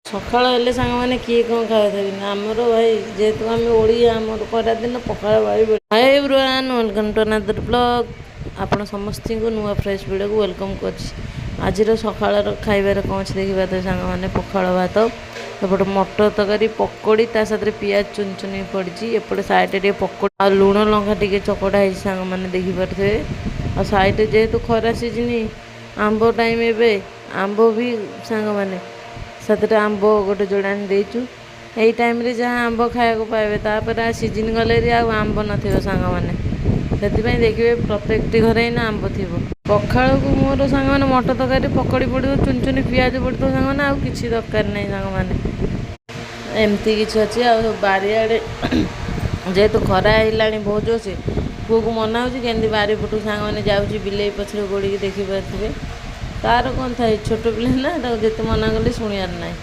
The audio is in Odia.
ସକାଳ ହେଲେ ସାଙ୍ଗମାନେ କିଏ କ'ଣ ଖାଇଥାନ୍ତି ଆମର ଭାଇ ଯେହେତୁ ଆମେ ଓଡ଼ିଆ ଆମର ଖରାଦିନ ପଖାଳ ଭାଇ high everyone welcome to another blog. ଆପଣ ସମସ୍ତଙ୍କୁ ନୂଆ ଫ୍ରେଶ୍ ଭିଡ଼ିଓକୁ ୱେଲକମ୍ କରୁଛି। ଆଜିର ସକାଳର ଖାଇବାରେ କ'ଣ ଅଛି ଦେଖିବା ତ ସାଙ୍ଗମାନେ। ପଖାଳ ଭାତ, ଏପଟେ ମଟର ତରକାରୀ, ପକୋଡ଼ି, ତା ସାଥିରେ ପିଆଜ ଚୁନି ଚୁନି ପଡ଼ିଛି। ଏପଟେ ସାଇଡ଼୍ରେ ଟିକେ ପକୋଡ଼ି ଆଉ ଲୁଣ ଲଙ୍କା ଟିକେ ଚକଟା ହେଇଛି ସାଙ୍ଗମାନେ ଦେଖିପାରୁଥିବେ। ଆଉ ସାଇଡ଼୍ରେ ଯେହେତୁ ଖରା ସିଜିନ୍ ଆମ୍ବ ଟାଇମ୍ ଏବେ ଆମ୍ବ ବି ସାଙ୍ଗମାନେ ସେଥିରେ ଆମ୍ବ ଗୋଟେ ଯୋଡ଼େ ଆଣି ଦେଇଛୁ। ଏଇ ଟାଇମ୍ରେ ଯାହା ଆମ୍ବ ଖାଇବାକୁ ପାଇବେ, ତାପରେ ସିଜିନ୍ ଗଲେ ଆଉ ଆମ୍ବ ନଥିବ ସାଙ୍ଗମାନେ। ସେଥିପାଇଁ ଦେଖିବେ ପ୍ରତ୍ୟେକଟି ଘରେ ଏଇନା ଆମ୍ବ ଥିବ। ପଖାଳକୁ ମୋର ସାଙ୍ଗମାନେ ମଟର ତରକାରୀ ପକୋଡ଼ି ପଡ଼ିବ, ଚୁନି ଚୁନି ପିଆଜ ପଡ଼ିଥିବ ସାଙ୍ଗମାନେ, ଆଉ କିଛି ଦରକାର ନାହିଁ ସାଙ୍ଗମାନେ। ଏମିତି କିଛି ଅଛି। ଆଉ ବାରିଆଡ଼େ ଯେହେତୁ ଖରା ହେଇଲାଣି ବହୁତ ଜୋରସେ, ପୁଅକୁ ମନା ହେଉଛି କେମିତି ବାରିପଟୁ ସାଙ୍ଗମାନେ ଯାଉଛି ବିଲେଇ ପଛରେ ଗୋଡ଼ିକି ଦେଖିପାରୁଥିବେ। ତାର କ'ଣ ଥାଏ ଛୋଟ ପିଲା ନା, ତାକୁ ଯେତେ ମନା କଲେ ଶୁଣିବାର ନାହିଁ।